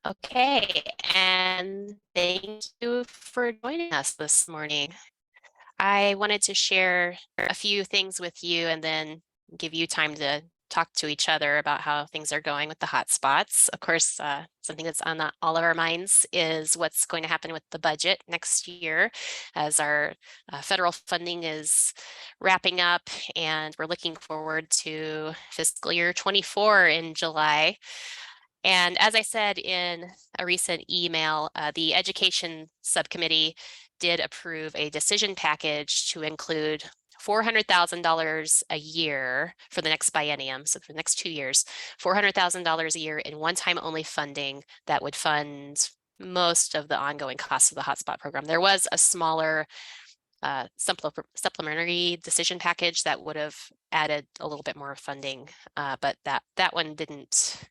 Okay, and thank you for joining us this morning. I wanted to share a few things with you and then give you time to talk to each other about how things are going with the hotspots. Of course, something that's on all of our minds is what's going to happen with the budget next year as our federal funding is wrapping up, and we're looking forward to fiscal year 24 in July. And as I said in a recent email, the Education Subcommittee did approve a decision package to include $400,000 a year for the next biennium, so for the next 2 years, $400,000 a year in one-time only funding that would fund most of the ongoing costs of the hotspot program. There was a smaller supplementary decision package that would have added a little bit more funding, but that one didn't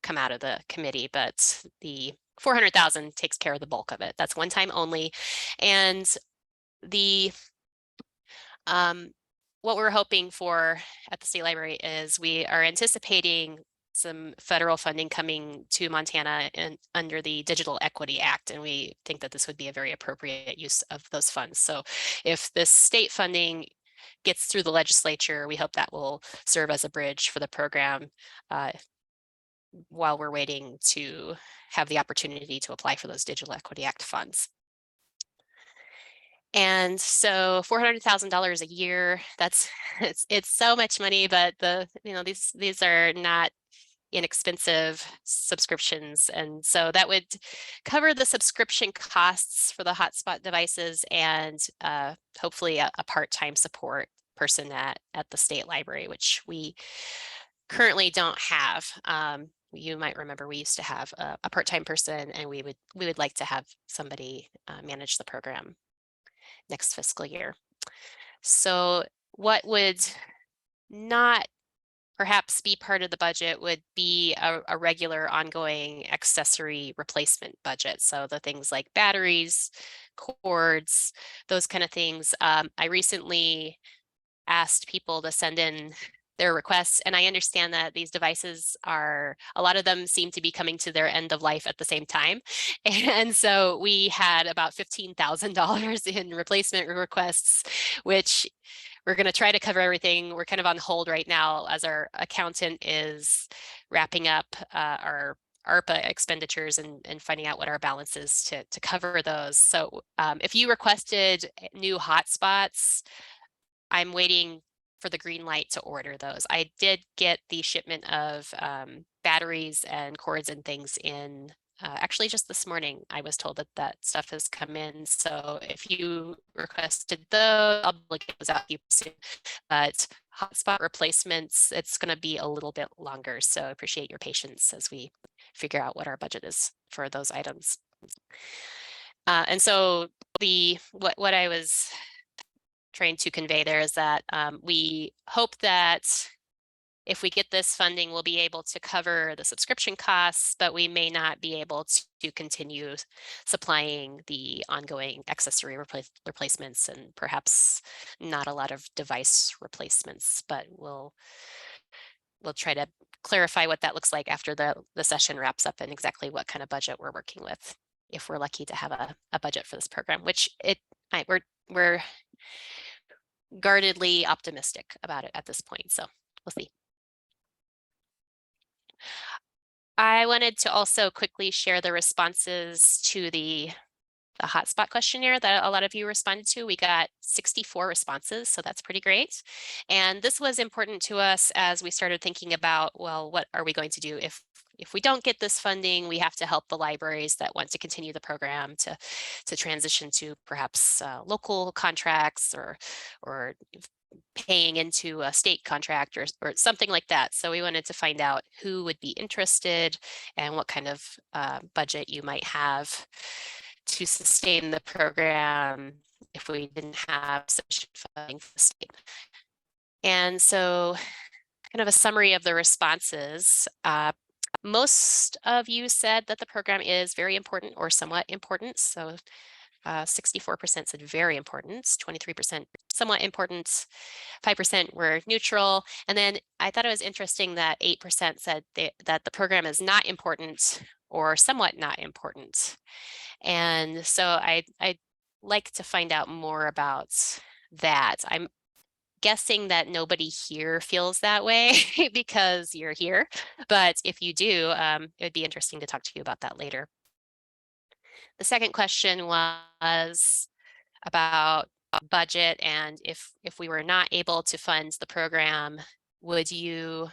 come out of the committee, but the 400,000 takes care of the bulk of it. That's one time only. And the what we're hoping for at the state library is we are anticipating some federal funding coming to Montana under the Digital Equity Act, and we think that this would be a very appropriate use of those funds. So if this state funding gets through the legislature, we hope that will serve as a bridge for the program while we're waiting to have the opportunity to apply for those Digital Equity Act funds. And so $400,000 a year, that's it's so much money, but these are not inexpensive subscriptions. And so that would cover the subscription costs for the hotspot devices and hopefully a part-time support person at the state library, which we currently don't have. You might remember we used to have a part-time person, and we would like to have somebody manage the program next fiscal year. So what would not perhaps be part of the budget would be a regular ongoing accessory replacement budget. So the things like batteries, cords, those kind of things. I recently asked people to send in their requests, and I understand that these devices a lot of them seem to be coming to their end of life at the same time. And so we had about $15,000 in replacement requests, which we're going to try to cover everything. We're kind of on hold right now as our accountant is wrapping up our ARPA expenditures and finding out what our balance is to cover those. So if you requested new hotspots, I'm waiting for the green light to order those. I did get the shipment of batteries and cords and things in. Actually, just this morning, I was told that stuff has come in. So if you requested those, I'll get those out to you soon. But hotspot replacements, it's going to be a little bit longer. So I appreciate your patience as we figure out what our budget is for those items. And so what I was trying to convey there is that we hope that if we get this funding, we'll be able to cover the subscription costs, but we may not be able to continue supplying the ongoing accessory replacements and perhaps not a lot of device replacements, but we'll try to clarify what that looks like after the session wraps up and exactly what kind of budget we're working with, if we're lucky to have a budget for this program, which we're guardedly optimistic about it at this point. So we'll see. I wanted to also quickly share the responses to the hotspot questionnaire that a lot of you responded to. We got 64 responses, so that's pretty great. And this was important to us as we started thinking about, well, what are we going to do if we don't get this funding? We have to help the libraries that want to continue the program to transition to perhaps local contracts or paying into a state contract or something like that. So we wanted to find out who would be interested and what kind of budget you might have to sustain the program if we didn't have sufficient funding for the state. And so kind of a summary of the responses. Most of you said that the program is very important or somewhat important. So 64% said very important, 23% somewhat important, 5% were neutral. And then I thought it was interesting that 8% said that the program is not important or somewhat not important. And so I'd like to find out more about that. I'm guessing that nobody here feels that way because you're here, but if you do, it would be interesting to talk to you about that later. The second question was about budget, and if we were not able to fund the program, would you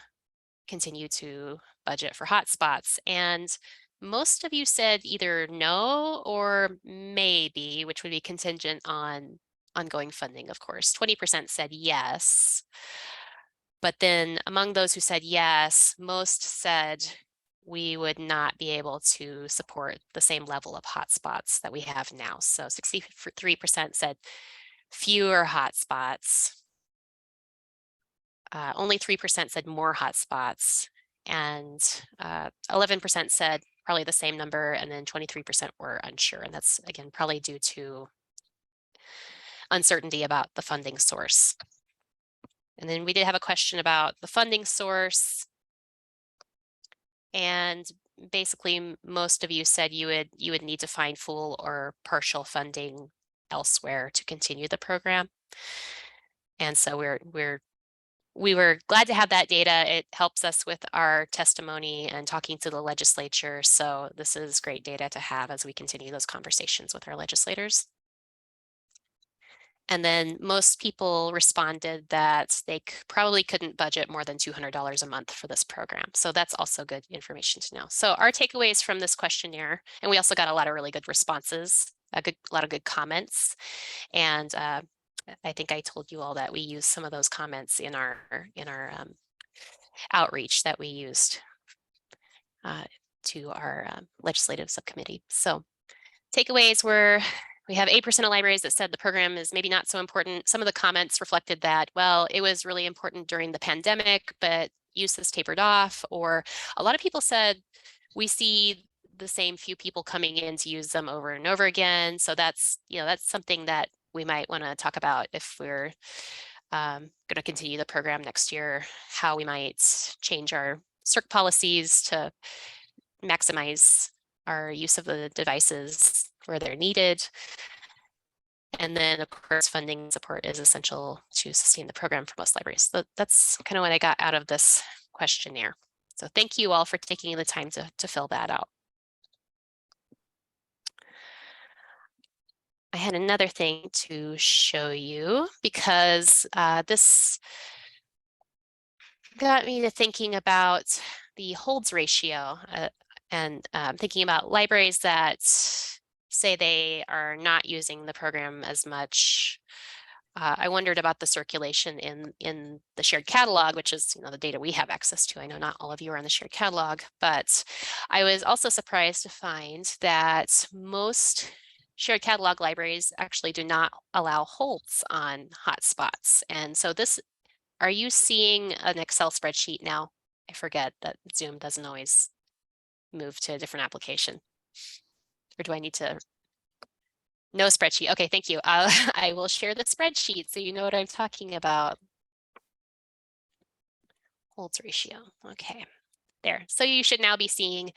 continue to budget for hotspots? And most of you said either no or maybe, which would be contingent on ongoing funding, of course. 20% said yes. But then among those who said yes, most said we would not be able to support the same level of hotspots that we have now. So 63% said fewer hotspots. Only 3% said more hotspots, and 11% said probably the same number, and then 23% were unsure. And that's, again, probably due to uncertainty about the funding source. And then we did have a question about the funding source. And basically, most of you said you would need to find full or partial funding elsewhere to continue the program. And so we were glad to have that data. It helps us with our testimony and talking to the legislature. So this is great data to have as we continue those conversations with our legislators. And then most people responded that they probably couldn't budget more than $200 a month for this program. So that's also good information to know. So our takeaways from this questionnaire, and we also got a lot of really good responses, a lot of good comments. And I think I told you all that we used some of those comments in our outreach that we used to our legislative subcommittee. So takeaways were, we have 8% of libraries that said the program is maybe not so important. Some of the comments reflected that, well, it was really important during the pandemic, but use has tapered off. Or a lot of people said, we see the same few people coming in to use them over and over again. So that's, that's something that we might want to talk about if we're going to continue the program next year, how we might change our CERC policies to maximize our use of the devices where they're needed. And then, of course, funding support is essential to sustain the program for most libraries. So that's kind of what I got out of this questionnaire. So thank you all for taking the time to fill that out. I had another thing to show you because this got me to thinking about the holds ratio and thinking about libraries that say they are not using the program as much. I wondered about the circulation in the shared catalog, which is the data we have access to. I know not all of you are on the shared catalog, but I was also surprised to find that most shared catalog libraries actually do not allow holds on hotspots. And so are you seeing an Excel spreadsheet now? I forget that Zoom doesn't always move to a different application. Or do I need to? No spreadsheet. Okay, thank you. I will share the spreadsheet so you know what I'm talking about. Holds ratio. Okay, there. So you should now be seeing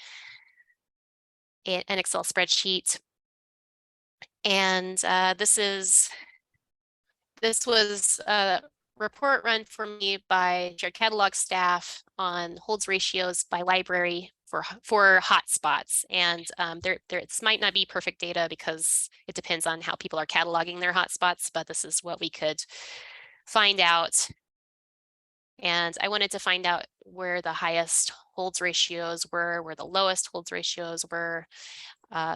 an Excel spreadsheet. And this was a report run for me by shared catalog staff on holds ratios by library for hotspots. And this might not be perfect data because it depends on how people are cataloging their hotspots, but this is what we could find out. And I wanted to find out where the highest holds ratios were, where the lowest holds ratios were,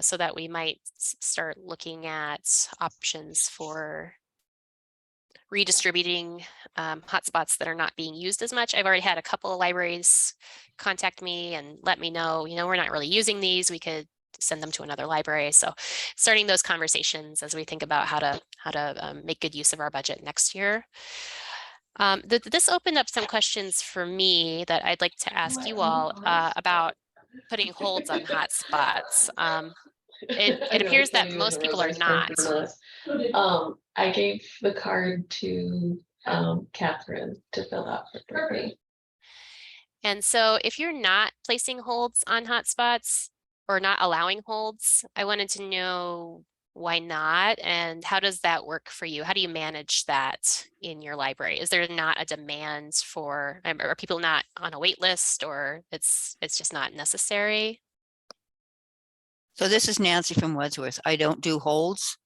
so that we might start looking at options for redistributing hotspots that are not being used as much. I've already had a couple of libraries contact me and let me know, we're not really using these. We could send them to another library. So starting those conversations as we think about how to make good use of our budget next year. This opened up some questions for me that I'd like to ask you all about putting holds on hotspots. It appears that most people are not. I gave the card to Catherine to fill out for me. And so if you're not placing holds on hotspots, or not allowing holds. I wanted to know why not, and how does that work for you? How do you manage that in your library? Is there not a demand for, are people not on a wait list, or it's just not necessary? So this is Nancy from Wadsworth. I don't do holds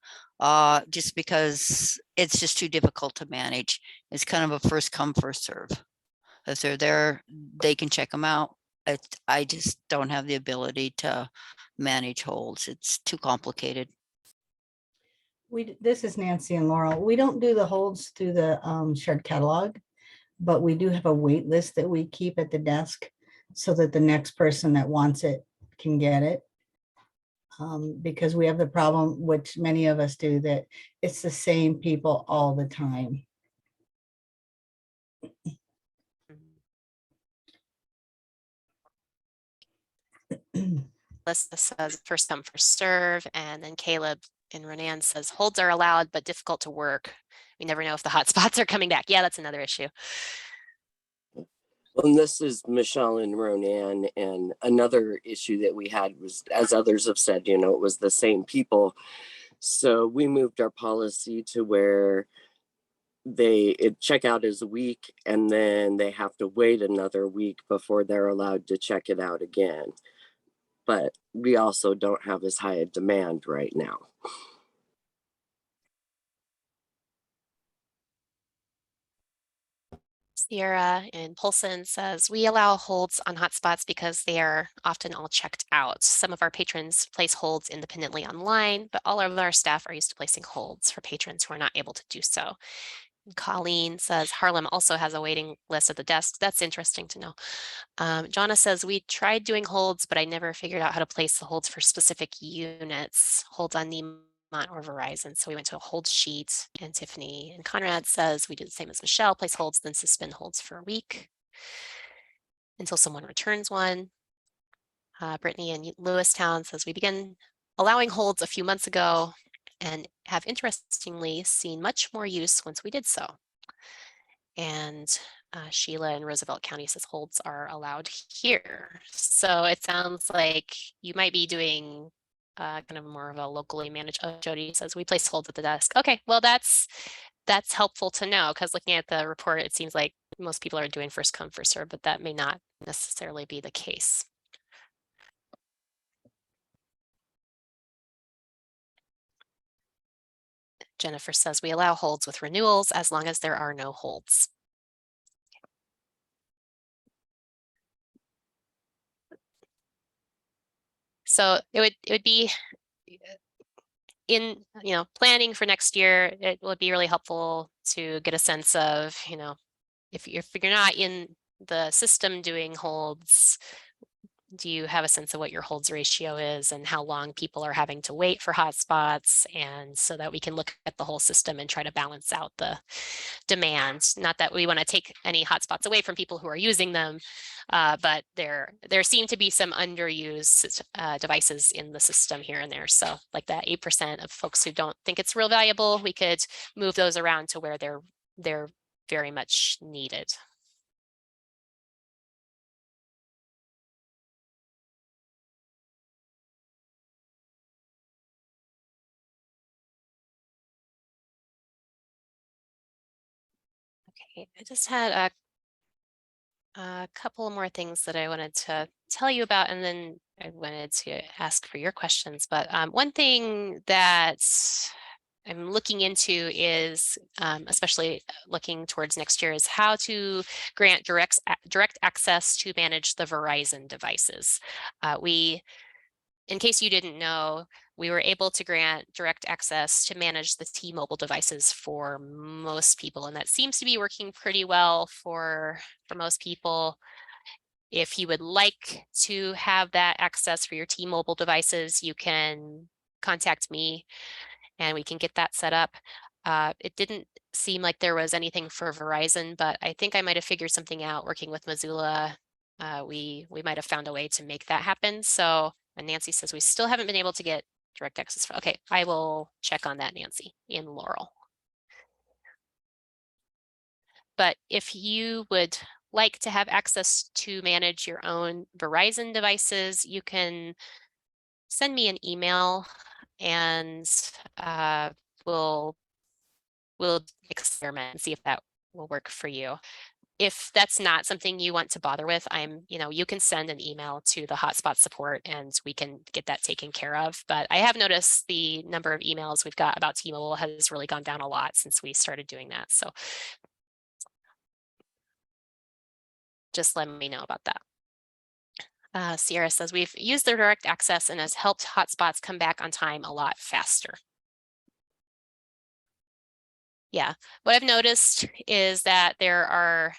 just because it's just too difficult to manage. It's kind of a first come, first serve. If they're there, they can check them out. I just don't have the ability to manage holds. It's too complicated. This is Nancy and Laurel. We don't do the holds through the shared catalog, but we do have a wait list that we keep at the desk so that the next person that wants it can get it. Because we have the problem, which many of us do, that it's the same people all the time. List says first come, first serve, and then Caleb and Renan says holds are allowed, but difficult to work. We never know if the hotspots are coming back. Yeah, that's another issue. And this is Michelle and Ronan, and another issue that we had was, as others have said, it was the same people. So we moved our policy to where checkout is a week, and then they have to wait another week before they're allowed to check it out again. But we also don't have as high a demand right now. Sierra in Polson says, we allow holds on hotspots because they are often all checked out. Some of our patrons place holds independently online, but all of our staff are used to placing holds for patrons who are not able to do so. And Colleen says, Harlem also has a waiting list at the desk. That's interesting to know. Jonna says, we tried doing holds, but I never figured out how to place the holds for specific units, holds on Neiman or Verizon. So we went to a hold sheet. And Tiffany and Conrad says, we did the same as Michelle, place holds, then suspend holds for a week until someone returns one. Brittany in Lewistown says, we began allowing holds a few months ago and have interestingly seen much more use once we did so. And Sheila in Roosevelt County says holds are allowed here. So it sounds like you might be doing kind of more of a locally managed. Oh, Jody says we place holds at the desk. Okay, well that's helpful to know, because looking at the report, it seems like most people are doing first come, first serve, but that may not necessarily be the case. Jennifer says we allow holds with renewals as long as there are no holds. So it would be in planning for next year. It would be really helpful to get a sense of if you're not in the system doing holds, do you have a sense of what your holds ratio is and how long people are having to wait for hotspots, and so that we can look at the whole system and try to balance out the demand. Not that we want to take any hotspots away from people who are using them, but there seem to be some underused devices in the system here and there. So like that 8% of folks who don't think it's real valuable, we could move those around to where they're very much needed. Okay, I just had a couple more things that I wanted to tell you about, and then I wanted to ask for your questions. But one thing that I'm looking into is, especially looking towards next year, is how to grant direct access to manage the Verizon devices. In case you didn't know, we were able to grant direct access to manage the T-Mobile devices for most people, and that seems to be working pretty well for most people. If you would like to have that access for your T-Mobile devices, you can contact me and we can get that set up. It didn't seem like there was anything for Verizon, but I think I might have figured something out working with Missoula. We might have found a way to make that happen. So, and Nancy says we still haven't been able to get direct access. Okay, I will check on that, Nancy, in Laurel. But if you would like to have access to manage your own Verizon devices, you can send me an email and we'll experiment and see if that will work for you. If that's not something you want to bother with, you can send an email to the hotspot support and we can get that taken care of. But I have noticed the number of emails we've got about T-Mobile has really gone down a lot since we started doing that. So just let me know about that. Sierra says, we've used their direct access and has helped hotspots come back on time a lot faster. Yeah, what I've noticed is that there are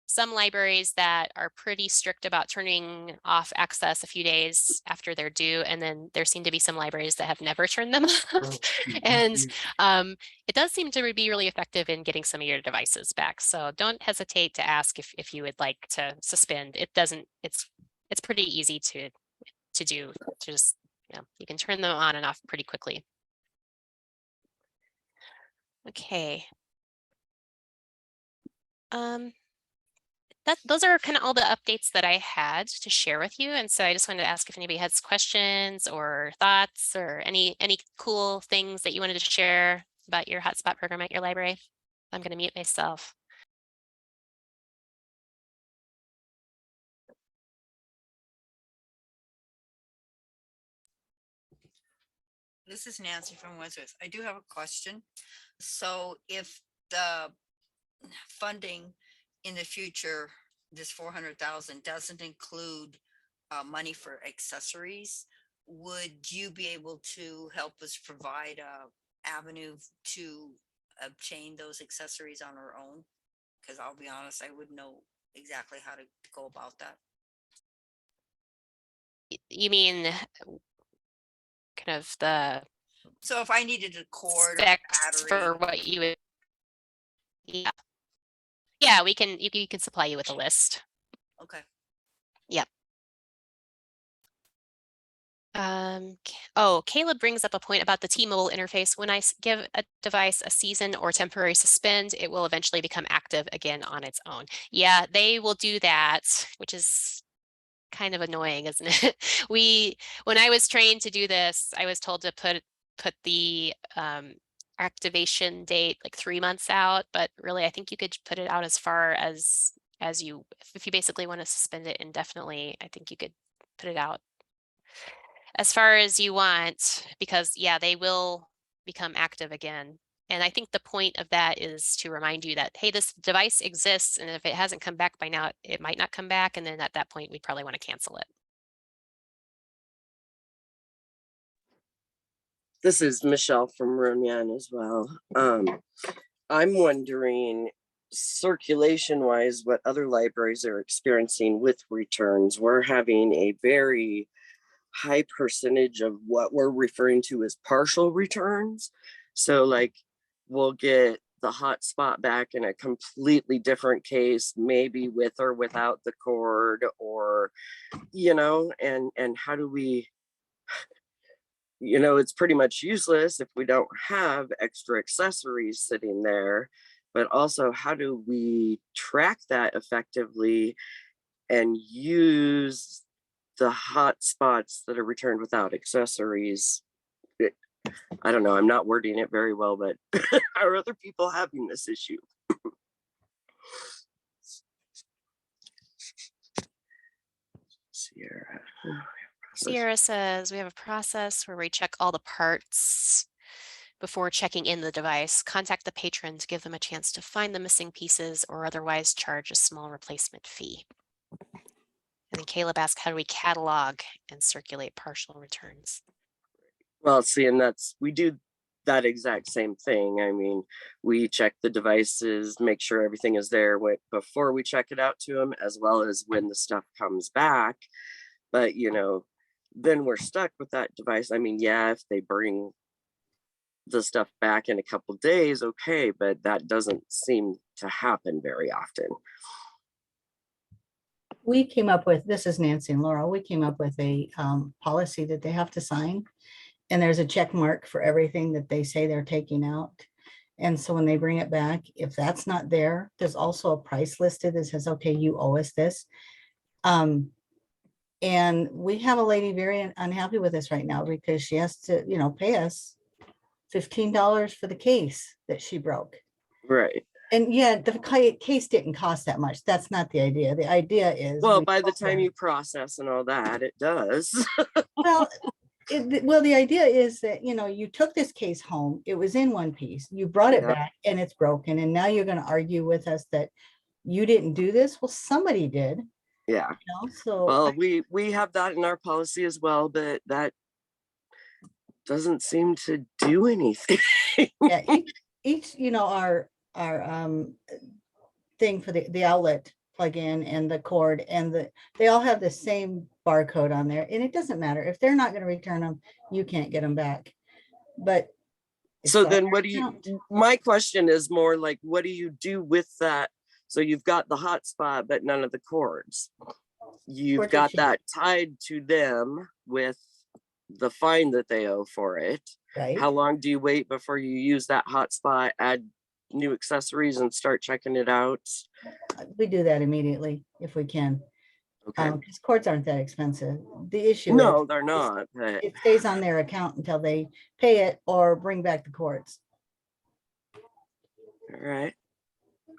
some libraries that are pretty strict about turning off access a few days after they're due. And then there seem to be some libraries that have never turned them off. And it does seem to be really effective in getting some of your devices back. So don't hesitate to ask if you would like to suspend. It's pretty easy to do, to just, you can turn them on and off pretty quickly. Okay. Those are kind of all the updates that I had to share with you. And so I just wanted to ask if anybody has questions or thoughts or any cool things that you wanted to share about your hotspot program at your library. I'm going to mute myself. This is Nancy from Wadsworth. I do have a question. So if the funding in the future, this 400,000 doesn't include money for accessories, would you be able to help us provide a avenue to obtain those accessories on our own? Because I'll be honest, I wouldn't know exactly how to go about that. You mean kind of the So if I needed a cord or specs battery, for what you would, yeah, we can, you can supply you with a list. okay. Yep. Oh, Caleb brings up a point about the T-Mobile interface. When I give a device a season or temporary suspend, it will eventually become active again on its own. Yeah, they will do that, which is kind of annoying, isn't it? When I was trained to do this, I was told to put the activation date like 3 months out, but really I think you could put it out as far as you, if you basically want to suspend it indefinitely, I think you could put it out as far as you want, because yeah, they will become active again. And I think the point of that is to remind you that, hey, this device exists, and if it hasn't come back by now, it might not come back. And then at that point, we'd probably want to cancel it. This is Michelle from Ronan as well. I'm wondering, circulation wise, what other libraries are experiencing with returns. We're having a very high percentage of what we're referring to as partial returns. So like we'll get the hotspot back in a completely different case, maybe with or without the cord, or and how do we, it's pretty much useless if we don't have extra accessories sitting there. But also, how do we track that effectively and use the hot spots that are returned without accessories? I don't know, I'm not wording it very well, but are other people having this issue? Sierra. Sierra says we have a process where we check all the parts before checking in the device. Contact the patron to give them a chance to find the missing pieces or otherwise charge a small replacement fee. And then Caleb asked, how do we catalog and circulate partial returns? Well, see, and we do that exact same thing. I mean, we check the devices, make sure everything is there before we check it out to them, as well as when the stuff comes back. But, then we're stuck with that device. I mean, yeah, if they bring the stuff back in a couple days, okay, but that doesn't seem to happen very often. We came up with, this is Nancy and Laura, we came up with a policy that they have to sign. And there's a check mark for everything that they say they're taking out. And so when they bring it back, if that's not there, there's also a price listed that says, okay, you owe us this. And we have a lady very unhappy with us right now because she has to, pay us $15 for the case that she broke. Right. And yeah, the case didn't cost that much. That's not the idea. The idea is, Well, by the time you process and all that, it does. well, the idea is that, you took this case home, it was in one piece, you brought it Yeah. back and it's broken. And now you're going to argue with us that you didn't do this. Well, somebody did, Yeah. so. Well, we have that in our policy as well, but that doesn't seem to do anything. Yeah, each, our thing for the outlet plug-in and the cord and they all have the same barcode on there, and it doesn't matter if they're not going to return them, you can't get them back. But So then what do you, my question is more like, what do you do with that? So you've got the hotspot, but none of the cords. You've got that tied to them with the fine that they owe for it. Right. How long do you wait before you use that hotspot, add new accessories and start checking it out? We do that immediately if we can. Okay. Because cords aren't that expensive. The issue No, is they're not. But it stays on their account until they pay it or bring back the cords. all right.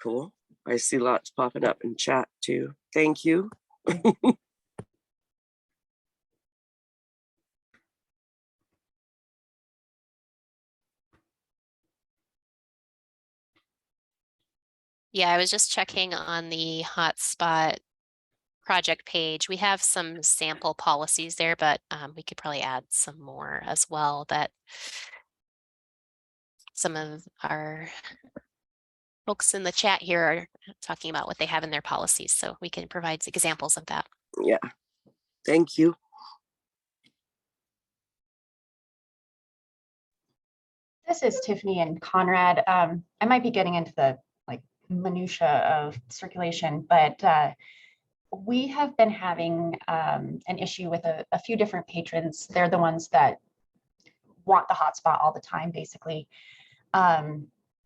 Cool. I see lots popping up in chat too. Thank you. Yeah, I was just checking on the hotspot project page. We have some sample policies there, but we could probably add some more as well that some of our folks in the chat here are talking about what they have in their policies, so we can provide examples of that. Yeah. Thank you. This is Tiffany and Conrad. I might be getting into the minutia of circulation, but we have been having an issue with a few different patrons. They're the ones that want the hotspot all the time, basically.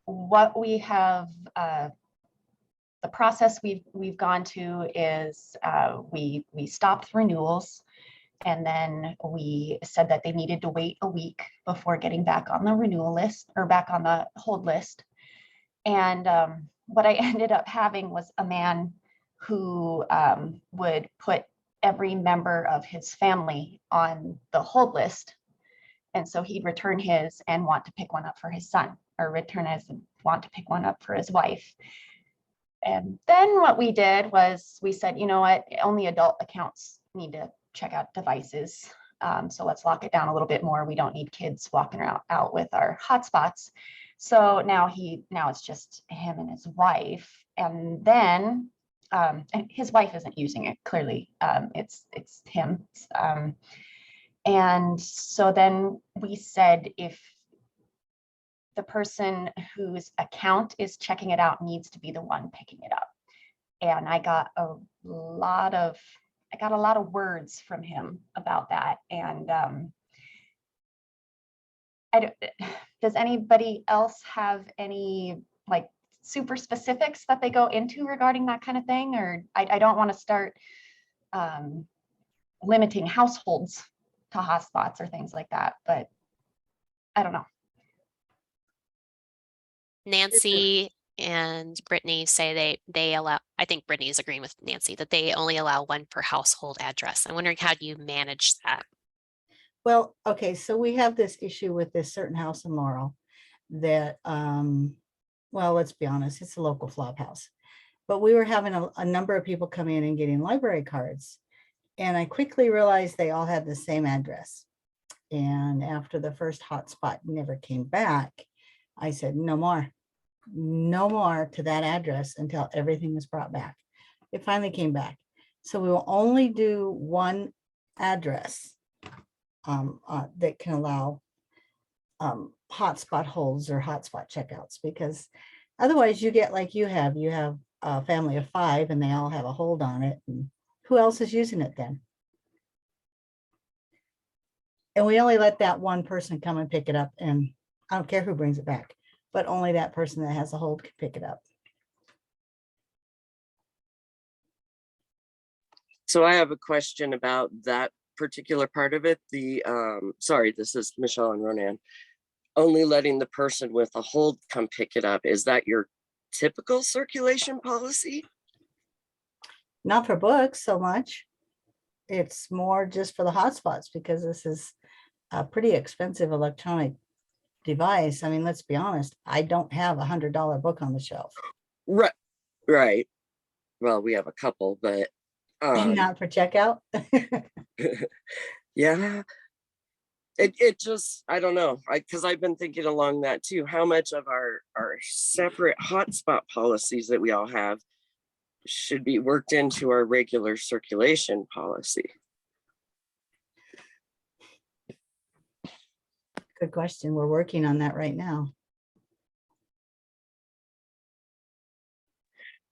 What we have, the process we've gone to is we stopped renewals, and then we said that they needed to wait a week before getting back on the renewal list or back on the hold list. And what I ended up having was a man who would put every member of his family on the hold list. And so he'd return his and want to pick one up for his son, or return his and want to pick one up for his wife. And then what we did was we said, you know what, only adult accounts need to check out devices. So let's lock it down a little bit more. We don't need kids walking around out with our hotspots. So now it's just him and his wife. And then and his wife isn't using it, clearly. It's him. And so then we said, if the person whose account is checking it out needs to be the one picking it up. And I got a lot of words from him about that. And does anybody else have any super specifics that they go into regarding that kind of thing? Or I don't want to start limiting households to hotspots or things like that, but I don't know. Nancy and Brittany say they allow, I think Brittany is agreeing with Nancy, that they only allow one per household address. I'm wondering, how do you manage that? Well, okay, so we have this issue with this certain house in Laurel that, well, let's be honest, it's a local flop house. But we were having a number of people come in and getting library cards. And I quickly realized they all had the same address. And after the first hotspot never came back, I said, no more to that address until everything was brought back. It finally came back. So we will only do one address that can allow hotspot holds or hotspot checkouts, because otherwise you get like you have a family of 5 and they all have a hold on it. And who else is using it then? And we only let that one person come and pick it up, and I don't care who brings it back, but only that person that has a hold can pick it up. So I have a question about that particular part of it. Sorry, this is Michelle and Ronan. Only letting the person with a hold come pick it up. Is that your typical circulation policy? Not for books so much. It's more just for the hotspots because this is a pretty expensive electronic device. I mean, let's be honest, I don't have $100 book on the shelf. Right, right. Well, we have a couple, but And not for checkout. yeah. It just, I don't know, because I've been thinking along that too. How much of our separate hotspot policies that we all have should be worked into our regular circulation policy? Good question. We're working on that right now.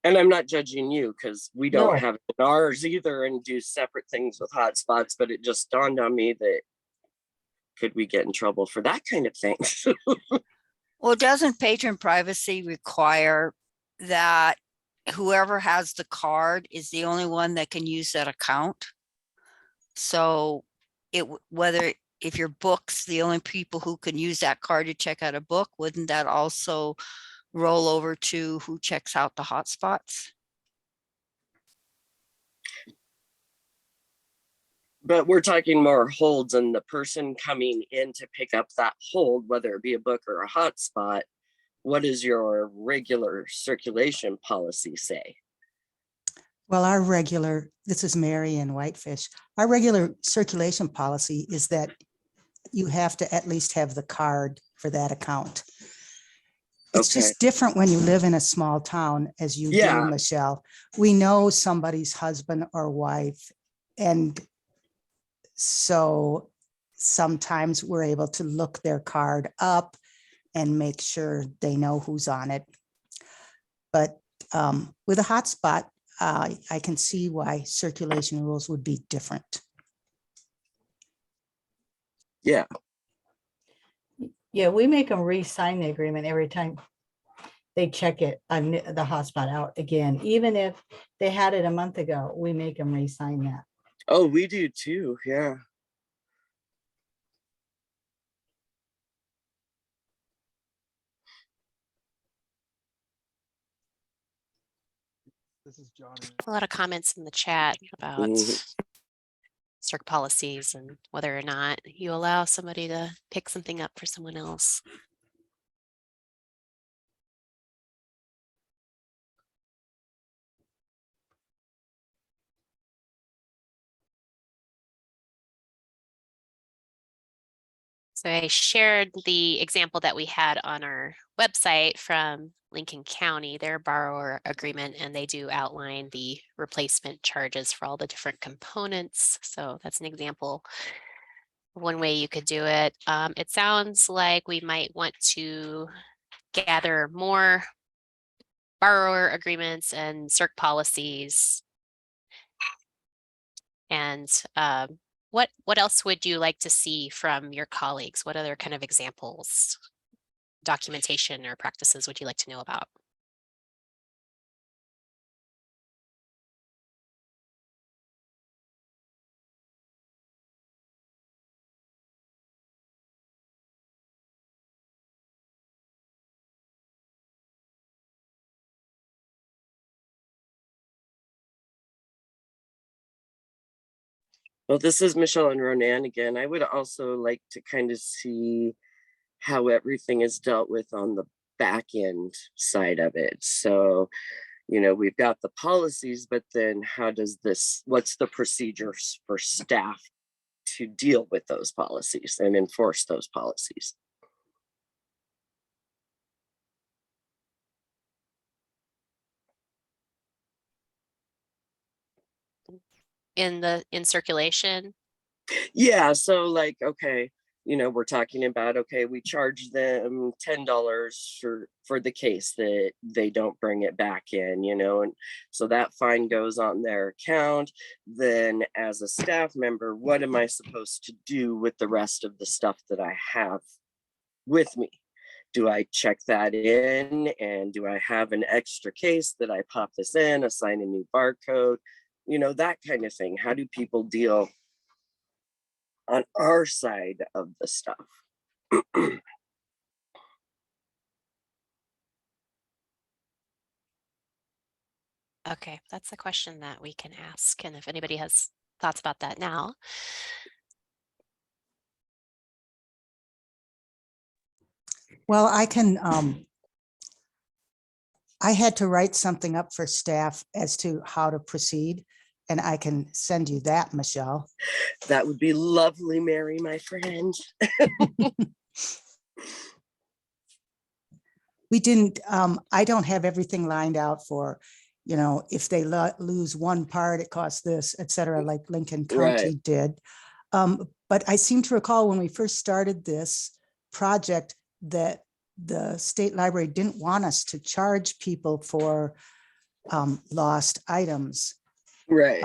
And I'm not judging you because we don't No. have it in ours either and do separate things with hotspots, but it just dawned on me that could we get in trouble for that kind of thing? Well, doesn't patron privacy require that whoever has the card is the only one that can use that account? So whether if your book's the only people who can use that card to check out a book, wouldn't that also roll over to who checks out the hotspots? But we're talking more holds, and the person coming in to pick up that hold, whether it be a book or a hotspot, what does your regular circulation policy say? Well, this is Mary in Whitefish. Our regular circulation policy is that you have to at least have the card for that account. It's Okay. just different when you live in a small town, as you Yeah. do, Michelle. We know somebody's husband or wife, and so sometimes we're able to look their card up and make sure they know who's on it. But with a hotspot, I can see why circulation rules would be different. Yeah. Yeah, we make them re-sign the agreement every time they check it on the hotspot out again. Even if they had it a month ago, we make them re-sign that. Oh, we do too. Yeah. This is John. A lot of comments in the chat about Mhm. circ policies and whether or not you allow somebody to pick something up for someone else. So I shared the example that we had on our website from Lincoln County, their borrower agreement, and they do outline the replacement charges for all the different components. So that's an example of one way you could do it. It sounds like we might want to gather more borrower agreements and circ policies. And what else would you like to see from your colleagues? What other kind of examples, documentation or practices would you like to know about? Well, this is Michelle and Ronan again. I would also like to kind of see how everything is dealt with on the back end side of it. So, we've got the policies, but then what's the procedures for staff to deal with those policies and enforce those policies? In circulation? Yeah, so like, okay, we're talking about, okay, we charge them $10 for the case that they don't bring it back in, and so that fine goes on their account. Then as a staff member, what am I supposed to do with the rest of the stuff that I have with me? Do I check that in, and do I have an extra case that I pop this in, assign a new barcode? you know, that kind of thing. How do people deal on our side of the stuff? Okay, that's a question that we can ask. And if anybody has thoughts about that now. Well, I had to write something up for staff as to how to proceed, and I can send you that, Michelle. That would be lovely, Mary, my friend. We didn't, I don't have everything lined out for, you know, if they lose one part, it costs this, et cetera, like Lincoln County Right. did. But I seem to recall when we first started this project that the state library didn't want us to charge people for lost items. Right.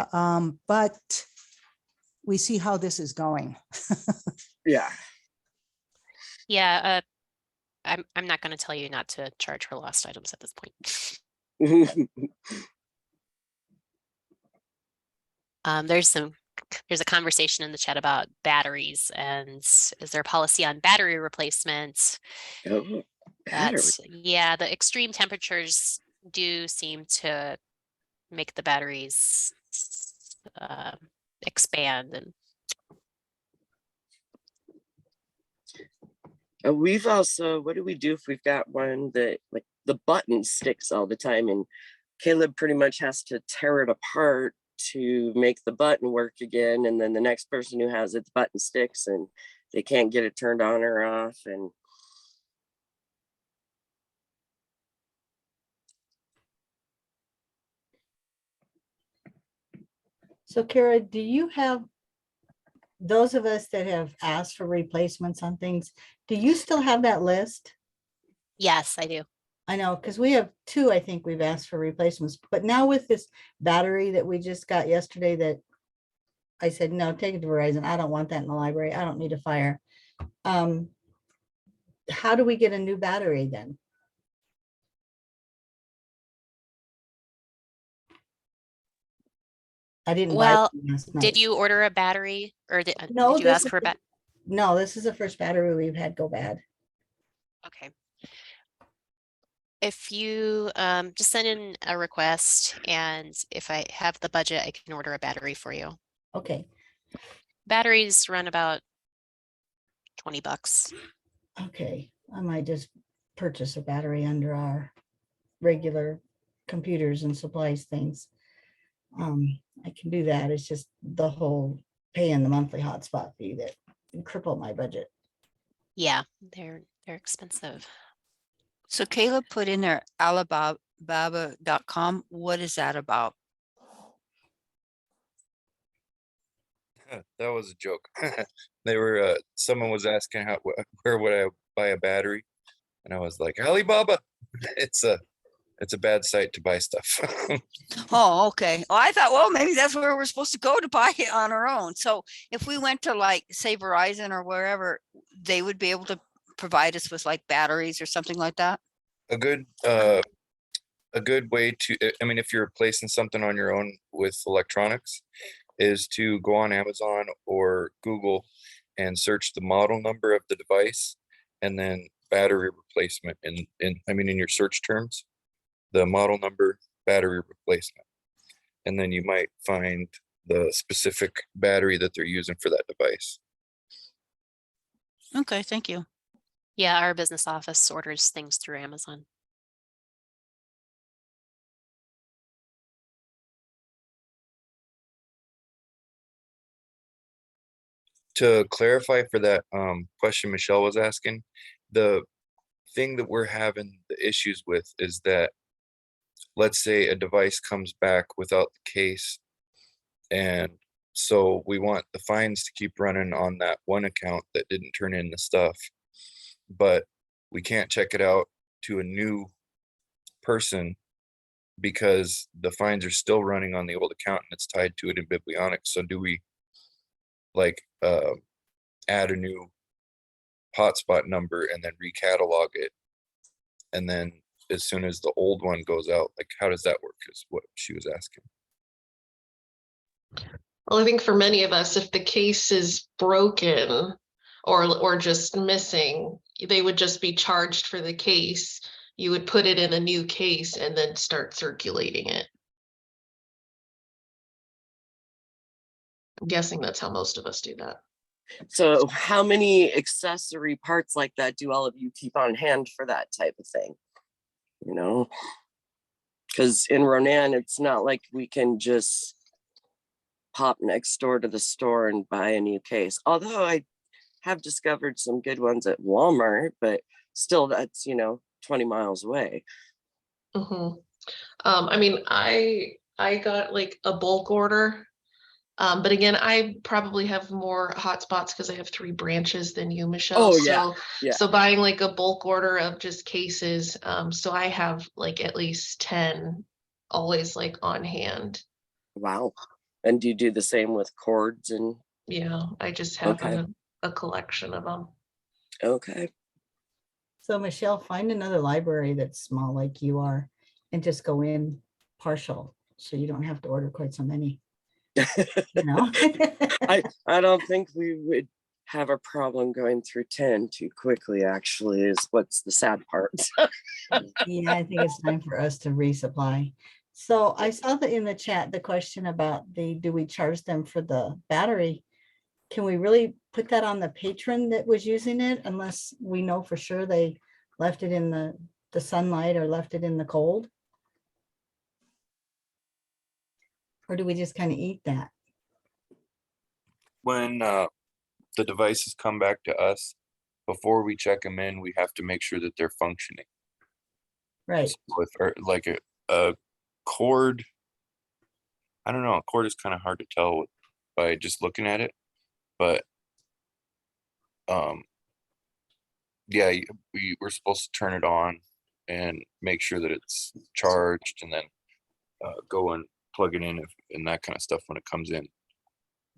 But we see how this is going. Yeah. Yeah, I'm not going to tell you not to charge for lost items at this point. There's a conversation in the chat about batteries, and is there a policy on battery replacement? Oh, battery. Yeah, the extreme temperatures do seem to make the batteries expand. And We've also, what do we do if we've got one that like the button sticks all the time, and Caleb pretty much has to tear it apart to make the button work again, and then the next person who has it, the button sticks and they can't get it turned on or off. And So Kara, do you have, those of us that have asked for replacements on things, do you still have that list? yes, I do. I know, because we have two, I think we've asked for replacements, but now with this battery that we just got yesterday that I said, no, take it to Verizon. I don't want that in the library. I don't need a fire. How do we get a new battery then? I didn't buy Well, one last did night. you order a battery, or No, did you this ask is for a bat? No, this is the first battery we've had go bad. Okay. If you just send in a request, and if I have the budget, I can order a battery for you. Okay, Batteries run about $20. okay. I might just purchase a battery under our regular computers and supplies things. I can do that. It's just the whole paying the monthly hotspot fee that crippled my budget. Yeah, they're expensive. So Caleb put in there alibaba.com. What is that about? That was a joke. They were someone was asking where would I buy a battery, and I was like, Alibaba. It's a bad site to buy stuff. Oh, okay. Well, I thought, well, maybe that's where we're supposed to go to buy it on our own. So if we went to like, say, Verizon or wherever, they would be able to provide us with like batteries or something like that. A good way to, I mean, if you're replacing something on your own with electronics, is to go on Amazon or Google and search the model number of the device, and then battery replacement in your search terms, the model number, battery replacement, and then you might find the specific battery that they're using for that device. Okay, thank you. Yeah, our business office orders things through Amazon. To clarify for that question Michelle was asking, the thing that we're having the issues with is that, let's say a device comes back without the case, and so we want the fines to keep running on that one account that didn't turn in the stuff, but we can't check it out to a new person because the fines are still running on the old account and it's tied to it in Biblionics. So do we like add a new hotspot number and then recatalog it, and then as soon as the old one goes out, like how does that work is what she was asking. Well, I think for many of us, if the case is broken or just missing, they would just be charged for the case. You would put it in a new case and then start circulating it. I'm guessing that's how most of us do that. So how many accessory parts like that do all of you keep on hand for that type of thing? You know, because in Ronan, it's not like we can just pop next door to the store and buy a new case. Although I have discovered some good ones at Walmart, but still that's, 20 miles away. Mhm. I mean, I got like a bulk order. But again, I probably have more hotspots because I have 3 branches than you, Michelle. Oh, yeah. Yeah. So buying like a bulk order of just cases. So I have like at least 10 always like on hand. Wow. And do you do the same with cords and Yeah, I just have okay. a collection of them. Okay. So Michelle, find another library that's small like you are and just go in partial so you don't have to order quite so many. You know? I don't think we would have a problem going through 10 too quickly, actually, is what's the sad part. Yeah, I think it's time for us to resupply. So I saw that in the chat, the question about do we charge them for the battery? Can we really put that on the patron that was using it unless we know for sure they left it in the sunlight or left it in the cold? Or do we just kind of eat that? When the devices come back to us, before we check them in, we have to make sure that they're functioning. Right. So like a cord, I don't know, a cord is kind of hard to tell by just looking at it, but yeah, we're supposed to turn it on and make sure that it's charged, and then go and plug it in and that kind of stuff when it comes in.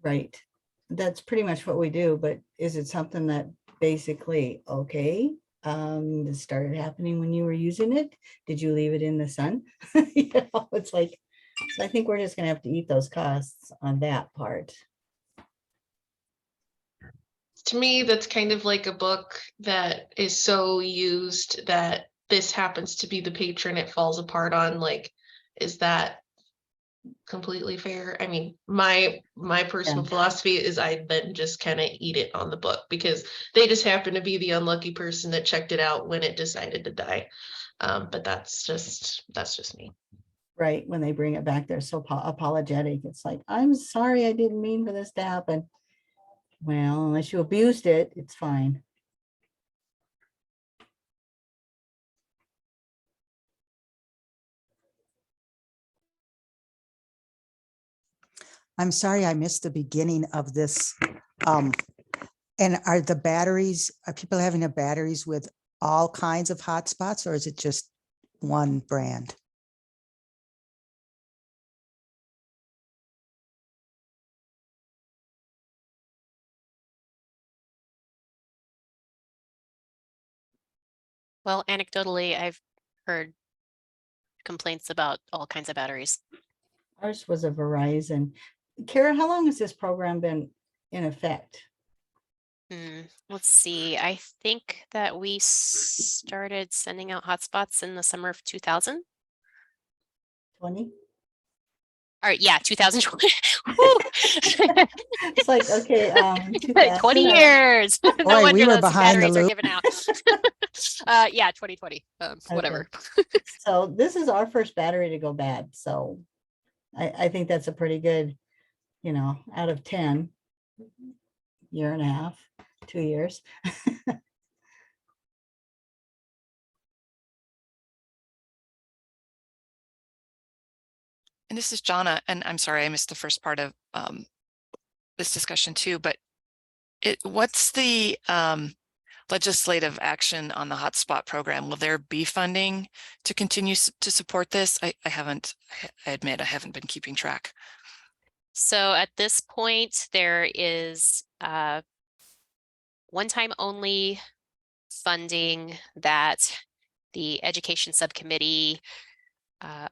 Right. That's pretty much what we do, but is it something that basically, okay, this started happening when you were using it? Did you leave it in the sun? It's like, so I think we're just gonna have to eat those costs on that part. To me, that's kind of like a book that is so used that this happens to be the patron it falls apart on. Like, is that completely fair? I mean, my personal philosophy is I then just kind of eat it on the book because they just happen to be the unlucky person that checked it out when it decided to die. But that's just me. Right, when they bring it back, they're so apologetic. It's like, I'm sorry, I didn't mean for this to happen. Well, unless you abused it, it's fine. I'm sorry, I missed the beginning of this. And are people having the batteries with all kinds of hotspots, or is it just one brand? Well, anecdotally, I've heard complaints about all kinds of batteries. Ours was a Verizon. Kara, how long has this program been in effect? Let's see. I think that we started sending out hotspots in the summer of 2000. 20? All right, yeah, 2020. It's like, okay, 20 2000, years. No Boy, wonder we were those behind the batteries are loop. given out. Yeah, 2020. Whatever. So this is our first battery to go bad. So I think that's a pretty good, out of 10, year and a half, 2 years. And this is Jonna, and I'm sorry I missed the first part of this discussion too, but what's the legislative action on the hotspot program? Will there be funding to continue to support this? I admit I haven't been keeping track. So at this point, there is one-time only funding that the education subcommittee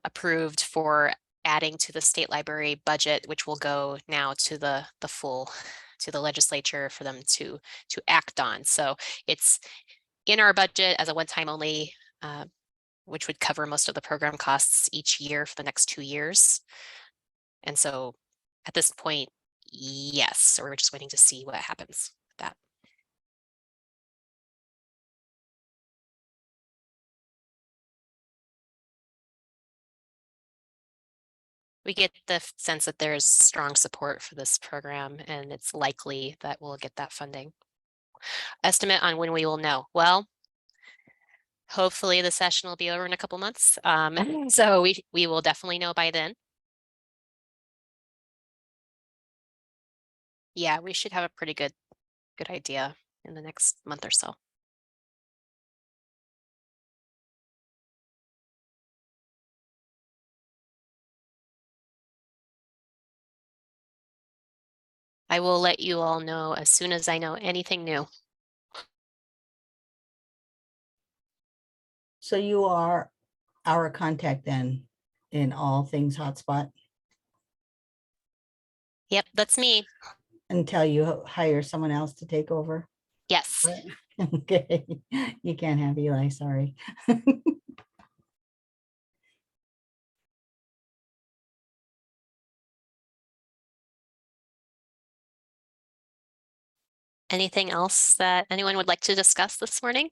approved for adding to the state library budget, which will go now to the full, to the legislature for them to act on. So it's in our budget as a one-time only, which would cover most of the program costs each year for the next 2 years. And so at this point, yes, so we're just waiting to see what happens with that. We get the sense that there's strong support for this program, and it's likely that we'll get that funding. Estimate on when we will know. Well, hopefully the session will be over in a couple months. So we will definitely know by then. Yeah, we should have a pretty good idea in the next month or so. I will let you all know as soon as I know anything new. So you are our contact then in all things hotspot Yep, that's me. until you hire someone else to take over? Yes. Okay, you can't have Eli, sorry. Anything else that anyone would like to discuss this morning?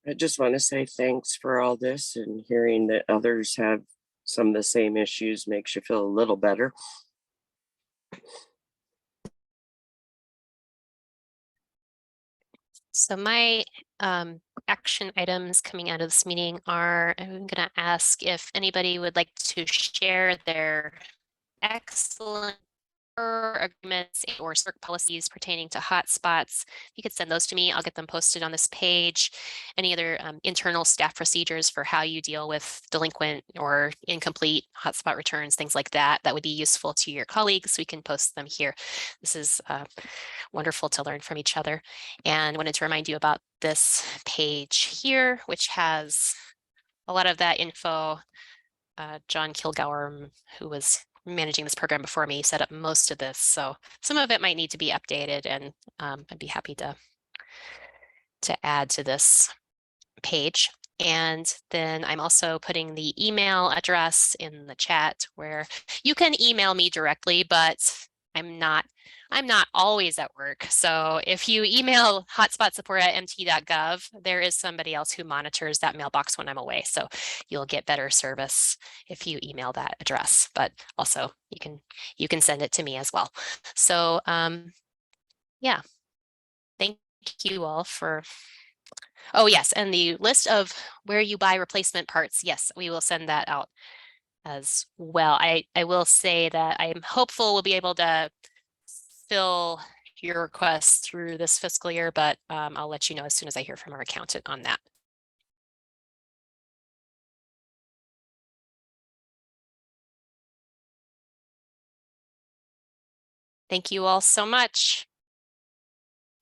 I just want to say thanks for all this, and hearing that others have some of the same issues makes you feel a little better. So my action items coming out of this meeting are, I'm going to ask if anybody would like to share their excellent agreements or work policies pertaining to hotspots. You could send those to me. I'll get them posted on this page. Any other internal staff procedures for how you deal with delinquent or incomplete hotspot returns, things like that, that would be useful to your colleagues. We can post them here. This is wonderful to learn from each other. And wanted to remind you about this page here, which has a lot of that info. John Kilgour, who was managing this program before me, set up most of this. So some of it might need to be updated, and I'd be happy to add to this page. And then I'm also putting the email address in the chat where you can email me directly, but I'm not always at work. So if you email hotspotsupport@mt.gov, there is somebody else who monitors that mailbox when I'm away. So you'll get better service if you email that address, but also you can send it to me as well. So yeah, thank you all for. Oh yes, and the list of where you buy replacement parts, yes, we will send that out as well. I will say that I'm hopeful we'll be able to fill your requests through this fiscal year, but I'll let you know as soon as I hear from our accountant on that. Thank you all so much.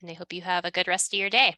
And I hope you have a good rest of your day.